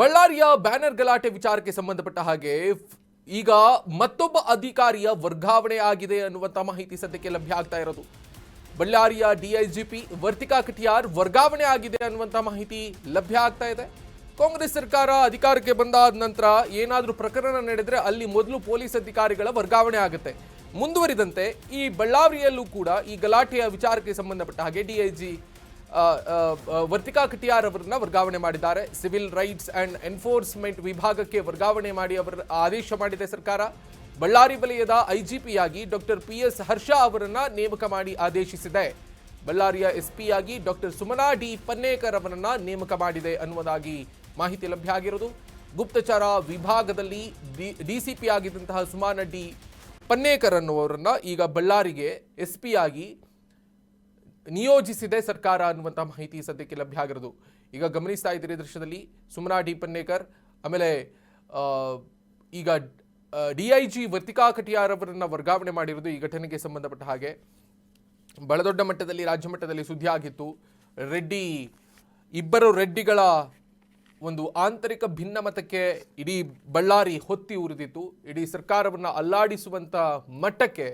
ಬಳ್ಳಾರಿಯ ಬ್ಯಾನರ್ ಗಲಾಟೆ ವಿಚಾರಕ್ಕೆ ಸಂಬಂಧಪಟ್ಟ ಹಾಗೆ ಈಗ ಮತ್ತೊಬ್ಬ ಅಧಿಕಾರಿಯ ವರ್ಗಾವಣೆ ಆಗಿದೆ ಅನ್ನುವಂತ ಮಾಹಿತಿ ಸದ್ಯಕ್ಕೆ ಲಭ್ಯ ಆಗ್ತಾ ಇರೋದು. ಬಳ್ಳಾರಿಯ ಡಿಐಜಿಪಿ ವರ್ತಿಕಾ ಕಟಿಯಾರ್ ವರ್ಗಾವಣೆ ಆಗಿದೆ ಅನ್ನುವಂತ ಮಾಹಿತಿ ಲಭ್ಯ ಆಗ್ತಾ ಇದೆ. ಕಾಂಗ್ರೆಸ್ ಸರ್ಕಾರ ಅಧಿಕಾರಕ್ಕೆ ಬಂದಾದ ನಂತರ ಏನಾದರೂ ಪ್ರಕರಣ ನಡೆದರೆ ಅಲ್ಲಿ ಮೊದಲು ಪೊಲೀಸ್ ಅಧಿಕಾರಿಗಳ ವರ್ಗಾವಣೆ ಆಗುತ್ತೆ. ಮುಂದುವರಿದಂತೆ ಈ ಬಳ್ಳಾರಿಯಲ್ಲೂ ಕೂಡ ಈ ಗಲಾಟೆಯ ವಿಚಾರಕ್ಕೆ ಸಂಬಂಧಪಟ್ಟ ಹಾಗೆ ಡಿಐಜಿ ವರ್ತಿಕಾ ಕಟಿಯಾರ್ ಅವರನ್ನ ವರ್ಗಾವಣೆ ಮಾಡಿದ್ದಾರೆ. ಸಿವಿಲ್ ರೈಟ್ಸ್ ಅಂಡ್ ಎನ್ಫೋರ್ಸ್ಮೆಂಟ್ ವಿಭಾಗಕ್ಕೆ ವರ್ಗಾವಣೆ ಮಾಡಿ ಅವರ ಆದೇಶ ಮಾಡಿದೆ ಸರ್ಕಾರ. ಬಳ್ಳಾರಿ ವಲಯದ ಐಜಿಪಿಯಾಗಿ ಡಾಕ್ಟರ್ PS ಹರ್ಷ ಅವರನ್ನ ನೇಮಕ ಮಾಡಿ ಆದೇಶಿಸಿದೆ. ಬಳ್ಳಾರಿಯ SP ಆಗಿ ಡಾಕ್ಟರ್ ಸುಮನಾ ಡಿ ಪನ್ನೇಕರ್ ಅವರನ್ನ ನೇಮಕ ಮಾಡಿದೆ ಅನ್ನುವುದಾಗಿ ಮಾಹಿತಿ ಲಭ್ಯ ಆಗಿರೋದು. ಗುಪ್ತಚರ ವಿಭಾಗದಲ್ಲಿ DCP ಆಗಿದ್ದಂತಹ ಸುಮನಾ ಡಿ ಪನ್ನೇಕರ್ ಅನ್ನುವರನ್ನ ಈಗ ಬಳ್ಳಾರಿಗೆ SP ಆಗಿ ನಿಯೋಜಿಸಿದೆ ಸರ್ಕಾರ ಅನ್ನುವಂಥ ಮಾಹಿತಿ ಸದ್ಯಕ್ಕೆ ಲಭ್ಯ ಆಗಿರೋದು. ಈಗ ಗಮನಿಸ್ತಾ ಇದ್ದೀರಿ ದೃಶ್ಯದಲ್ಲಿ ಸುಮನಾ ಡಿ ಪನ್ನೇಕರ್, ಆಮೇಲೆ ಈಗ DIG ವರ್ತಿಕಾ ಕಟಿಯಾರ್ ಅವರನ್ನ ವರ್ಗಾವಣೆ ಮಾಡಿರೋದು. ಈ ಘಟನೆಗೆ ಸಂಬಂಧಪಟ್ಟ ಹಾಗೆ ಬಹಳ ದೊಡ್ಡ ಮಟ್ಟದಲ್ಲಿ ರಾಜ್ಯ ಮಟ್ಟದಲ್ಲಿ ಸುದ್ದಿ ಆಗಿತ್ತು. ಇಬ್ಬರು ರೆಡ್ಡಿಗಳ ಒಂದು ಆಂತರಿಕ ಭಿನ್ನಮತಕ್ಕೆ ಇಡೀ ಬಳ್ಳಾರಿ ಹೊತ್ತಿ ಉರಿದಿತ್ತು. ಇಡೀ ಸರ್ಕಾರವನ್ನು ಅಲ್ಲಾಡಿಸುವಂಥ ಮಟ್ಟಕ್ಕೆ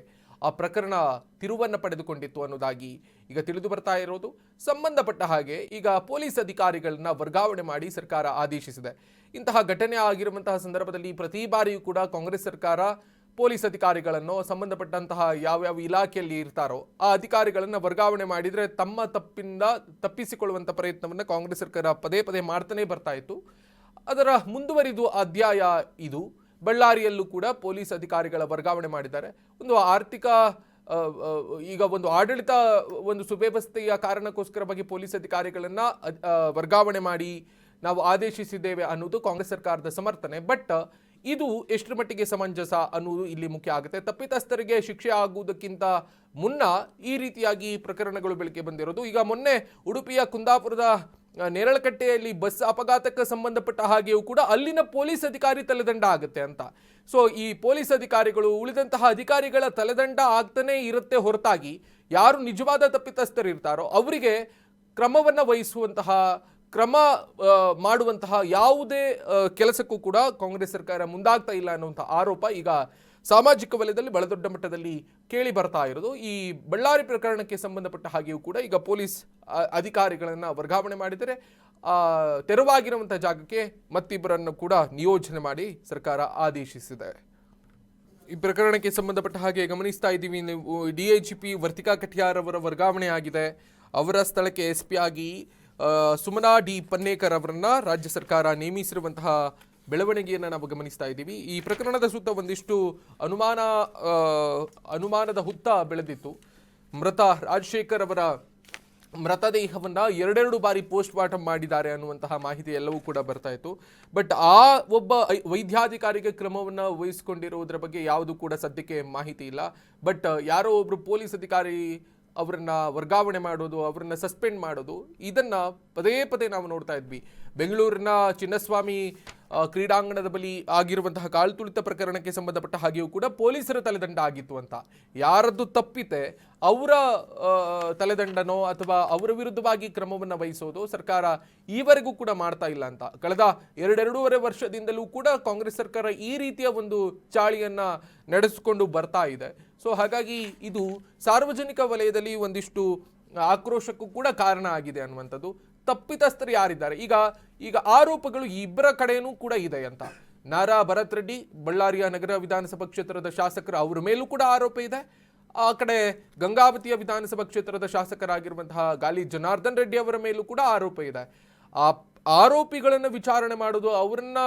ಆ ಪ್ರಕರಣ ತಿರುವನ್ನು ಪಡೆದುಕೊಂಡಿತ್ತು ಅನ್ನೋದಾಗಿ ಈಗ ತಿಳಿದು ಬರ್ತಾ ಇರೋದು. ಸಂಬಂಧಪಟ್ಟ ಹಾಗೆ ಈಗ ಪೊಲೀಸ್ ಅಧಿಕಾರಿಗಳನ್ನ ವರ್ಗಾವಣೆ ಮಾಡಿ ಸರ್ಕಾರ ಆದೇಶಿಸಿದೆ. ಇಂತಹ ಘಟನೆ ಆಗಿರುವಂತಹ ಸಂದರ್ಭದಲ್ಲಿ ಪ್ರತಿ ಬಾರಿಯೂ ಕೂಡ ಕಾಂಗ್ರೆಸ್ ಸರ್ಕಾರ ಪೊಲೀಸ್ ಅಧಿಕಾರಿಗಳನ್ನು ಸಂಬಂಧಪಟ್ಟಂತಹ ಯಾವ್ಯಾವ ಇಲಾಖೆಯಲ್ಲಿ ಇರ್ತಾರೋ ಆ ಅಧಿಕಾರಿಗಳನ್ನು ವರ್ಗಾವಣೆ ಮಾಡಿದರೆ ತಮ್ಮ ತಪ್ಪಿಂದ ತಪ್ಪಿಸಿಕೊಳ್ಳುವಂಥ ಪ್ರಯತ್ನವನ್ನು ಕಾಂಗ್ರೆಸ್ ಸರ್ಕಾರ ಪದೇ ಪದೇ ಮಾಡ್ತಾನೆ ಬರ್ತಾ ಇತ್ತು. ಅದರ ಮುಂದುವರಿದು ಅಧ್ಯಾಯ ಇದು. ಬಳ್ಳಾರಿಯಲ್ಲೂ ಕೂಡ ಪೊಲೀಸ್ ಅಧಿಕಾರಿಗಳ ವರ್ಗಾವಣೆ ಮಾಡಿದ್ದಾರೆ. ಒಂದು ಆರ್ಥಿಕ ಈಗ ಒಂದು ಆಡಳಿತ ಒಂದು ಸುವ್ಯವಸ್ಥೆಯ ಕಾರಣಕ್ಕೋಸ್ಕರವಾಗಿ ಪೊಲೀಸ್ ಅಧಿಕಾರಿಗಳನ್ನ ವರ್ಗಾವಣೆ ಮಾಡಿ ನಾವು ಆದೇಶಿಸಿದ್ದೇವೆ ಅನ್ನೋದು ಕಾಂಗ್ರೆಸ್ ಸರ್ಕಾರದ ಸಮರ್ಥನೆ. ಬಟ್ ಇದು ಎಷ್ಟರ ಮಟ್ಟಿಗೆ ಸಮಂಜಸ ಅನ್ನೋದು ಇಲ್ಲಿ ಮುಖ್ಯ ಆಗುತ್ತೆ. ತಪ್ಪಿತಸ್ಥರಿಗೆ ಶಿಕ್ಷೆ ಆಗುವುದಕ್ಕಿಂತ ಮುನ್ನ ಈ ರೀತಿಯಾಗಿ ಪ್ರಕರಣಗಳು ಬೆಳಕಿಗೆ ಬಂದಿರೋದು. ಈಗ ಮೊನ್ನೆ ಉಡುಪಿಯ ಕುಂದಾಪುರದ ನೇರಳಕಟ್ಟೆಯಲ್ಲಿ ಬಸ್ ಅಪಘಾತಕ್ಕೆ ಸಂಬಂಧಪಟ್ಟ ಹಾಗೆಯೂ ಕೂಡ ಅಲ್ಲಿನ ಪೊಲೀಸ್ ಅಧಿಕಾರಿ ತಲೆದಂಡ ಆಗುತ್ತೆ ಅಂತ. ಸೊ ಈ ಪೊಲೀಸ್ ಅಧಿಕಾರಿಗಳು ಉಳಿದಂತಹ ಅಧಿಕಾರಿಗಳ ತಲೆದಂಡ ಆಗ್ತಾನೆ ಇರುತ್ತೆ ಹೊರತಾಗಿ ಯಾರು ನಿಜವಾದ ತಪ್ಪಿತಸ್ಥರು ಇರ್ತಾರೋ ಅವರಿಗೆ ಕ್ರಮವನ್ನು ವಹಿಸುವಂತಹ ಕ್ರಮ ಮಾಡುವಂತಹ ಯಾವುದೇ ಕೆಲಸಕ್ಕೂ ಕೂಡ ಕಾಂಗ್ರೆಸ್ ಸರ್ಕಾರ ಮುಂದಾಗ್ತಾ ಇಲ್ಲ ಅನ್ನುವಂಥ ಆರೋಪ ಈಗ ಸಾಮಾಜಿಕ ವಲಯದಲ್ಲಿ ಬಹಳ ದೊಡ್ಡ ಮಟ್ಟದಲ್ಲಿ ಕೇಳಿ ಬರ್ತಾ ಇರೋದು. ಈ ಬಳ್ಳಾರಿ ಪ್ರಕರಣಕ್ಕೆ ಸಂಬಂಧಪಟ್ಟ ಹಾಗೆಯೂ ಕೂಡ ಈಗ ಪೊಲೀಸ್ ಅಧಿಕಾರಿಗಳನ್ನು ವರ್ಗಾವಣೆ ಮಾಡಿದರೆ ತೆರವಾಗಿರುವಂಥ ಜಾಗಕ್ಕೆ ಮತ್ತಿಬ್ಬರನ್ನು ಕೂಡ ನಿಯೋಜನೆ ಮಾಡಿ ಸರ್ಕಾರ ಆದೇಶಿಸಿದೆ. ಈ ಪ್ರಕರಣಕ್ಕೆ ಸಂಬಂಧಪಟ್ಟ ಹಾಗೆ ಗಮನಿಸ್ತಾ ಇದ್ದೀವಿ ನೀವು, DIGP ವರ್ತಿಕಾ ಕಟಿಯಾರ್ ಅವರ ವರ್ಗಾವಣೆ ಆಗಿದೆ. ಅವರ ಸ್ಥಳಕ್ಕೆ SP ಆಗಿ ಸುಮನಾ ಡಿ ಪನ್ನೇಕರ್ ಅವರನ್ನ ರಾಜ್ಯ ಸರ್ಕಾರ ನೇಮಿಸಿರುವಂತಹ ಬೆಳವಣಿಗೆಯನ್ನು ನಾವು ಗಮನಿಸ್ತಾ ಇದ್ದೀವಿ. ಈ ಪ್ರಕರಣದ ಸುತ್ತ ಒಂದಿಷ್ಟು ಅನುಮಾನದ ಹುತ್ತ ಬೆಳೆದಿತ್ತು. ಮೃತ ರಾಜಶೇಖರ್ ಅವರ ಮೃತದೇಹವನ್ನು ಎರಡೆರಡು ಬಾರಿ ಪೋಸ್ಟ್ ಮಾರ್ಟಮ್ ಮಾಡಿದ್ದಾರೆ ಅನ್ನುವಂತಹ ಮಾಹಿತಿ ಎಲ್ಲವೂ ಕೂಡ ಬರ್ತಾ ಇತ್ತು. ಬಟ್ ಆ ಒಬ್ಬ ವೈದ್ಯಾಧಿಕಾರಿಗೆ ಕ್ರಮವನ್ನು ವಹಿಸಿಕೊಂಡಿರುವುದರ ಬಗ್ಗೆ ಯಾವುದು ಕೂಡ ಸದ್ಯಕ್ಕೆ ಮಾಹಿತಿ ಇಲ್ಲ. ಬಟ್ ಯಾರೋ ಒಬ್ಬರು ಪೊಲೀಸ್ ಅಧಿಕಾರಿ ಅವರನ್ನ ವರ್ಗಾವಣೆ ಮಾಡೋದು, ಅವರನ್ನ ಸಸ್ಪೆಂಡ್ ಮಾಡೋದು, ಇದನ್ನ ಪದೇ ಪದೇ ನಾವು ನೋಡ್ತಾ ಇದ್ವಿ. ಬೆಂಗಳೂರಿನ ಚಿನ್ನಸ್ವಾಮಿ ಕ್ರೀಡಾಂಗಣದ ಬಳಿ ಆಗಿರುವಂತಹ ಕಾಲ್ತುಳಿತ ಪ್ರಕರಣಕ್ಕೆ ಸಂಬಂಧಪಟ್ಟ ಹಾಗೆಯೂ ಕೂಡ ಪೊಲೀಸರ ತಲೆದಂಡ ಆಗಿತ್ತು ಅಂತ. ಯಾರದ್ದು ತಪ್ಪಿತೆ ಅವರ ತಲೆದಂಡನೋ ಅಥವಾ ಅವರ ವಿರುದ್ಧವಾಗಿ ಕ್ರಮವನ್ನು ವಹಿಸೋದು ಸರ್ಕಾರ ಈವರೆಗೂ ಕೂಡ ಮಾಡ್ತಾ ಇಲ್ಲ ಅಂತ. ಕಳೆದ 2.5 ವರ್ಷದಿಂದಲೂ ಕೂಡ ಕಾಂಗ್ರೆಸ್ ಸರ್ಕಾರ ಈ ರೀತಿಯ ಒಂದು ಚಾಳಿಯನ್ನ ನಡೆಸಿಕೊಂಡು ಬರ್ತಾ ಇದೆ. ಸೊ ಹಾಗಾಗಿ ಇದು ಸಾರ್ವಜನಿಕ ವಲಯದಲ್ಲಿ ಒಂದಿಷ್ಟು ಆಕ್ರೋಶಕ್ಕೂ ಕೂಡ ಕಾರಣ ಆಗಿದೆ ಅನ್ನುವಂಥದ್ದು. ತಪ್ಪಿತಸ್ಥರು ಯಾರಿದ್ದಾರೆ, ಈಗ ಆರೋಪಗಳು ಇಬ್ಬರ ಕಡೆಯೂ ಕೂಡ ಇದೆ ಅಂತ. ನಾರಾ ಭರತ್ ರೆಡ್ಡಿ ಬಳ್ಳಾರಿಯ ನಗರ ವಿಧಾನಸಭಾ ಕ್ಷೇತ್ರದ ಶಾಸಕರು, ಅವರ ಮೇಲೂ ಕೂಡ ಆರೋಪ ಇದೆ. ಆ ಕಡೆ ಗಂಗಾವತಿಯ ವಿಧಾನಸಭಾ ಕ್ಷೇತ್ರದ ಶಾಸಕರಾಗಿರುವಂತಹ ಗಾಲಿ ಜನಾರ್ದನ್ ರೆಡ್ಡಿ ಅವರ ಮೇಲೂ ಕೂಡ ಆರೋಪ ಇದೆ. ಆ ಆರೋಪಿಗಳನ್ನು ವಿಚಾರಣೆ ಮಾಡೋದು, ಅವರನ್ನ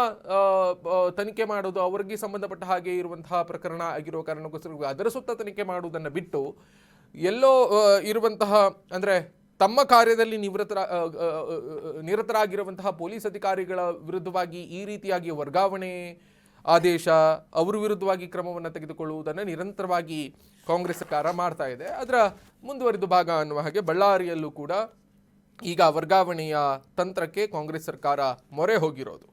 ತನಿಖೆ ಮಾಡೋದು, ಅವರಿಗೆ ಸಂಬಂಧಪಟ್ಟ ಹಾಗೆ ಇರುವಂತಹ ಪ್ರಕರಣ ಆಗಿರುವ ಕಾರಣಕ್ಕೋಸ್ಕರ ಅದರ ಸುತ್ತ ತನಿಖೆ ಮಾಡುವುದನ್ನು ಬಿಟ್ಟು ಎಲ್ಲೋ ಇರುವಂತಹ ಅಂದರೆ ತಮ್ಮ ಕಾರ್ಯದಲ್ಲಿ ನಿರತರಾಗಿರುವಂತಹ ಪೊಲೀಸ್ ಅಧಿಕಾರಿಗಳ ವಿರುದ್ಧವಾಗಿ ಈ ರೀತಿಯಾಗಿ ವರ್ಗಾವಣೆ ಆದೇಶ, ಅವರ ವಿರುದ್ಧವಾಗಿ ಕ್ರಮವನ್ನು ತೆಗೆದುಕೊಳ್ಳುವುದನ್ನು ನಿರಂತರವಾಗಿ ಕಾಂಗ್ರೆಸ್ ಸರ್ಕಾರ ಮಾಡ್ತಾ ಇದೆ. ಅದರ ಮುಂದುವರಿದ ಭಾಗ ಅನ್ನುವ ಹಾಗೆ ಬಳ್ಳಾರಿಯಲ್ಲೂ ಕೂಡ ಈಗ ವರ್ಗಾವಣೆಯ ತಂತ್ರಕ್ಕೆ ಕಾಂಗ್ರೆಸ್ ಸರ್ಕಾರ ಮೊರೆ ಹೋಗಿರೋದು.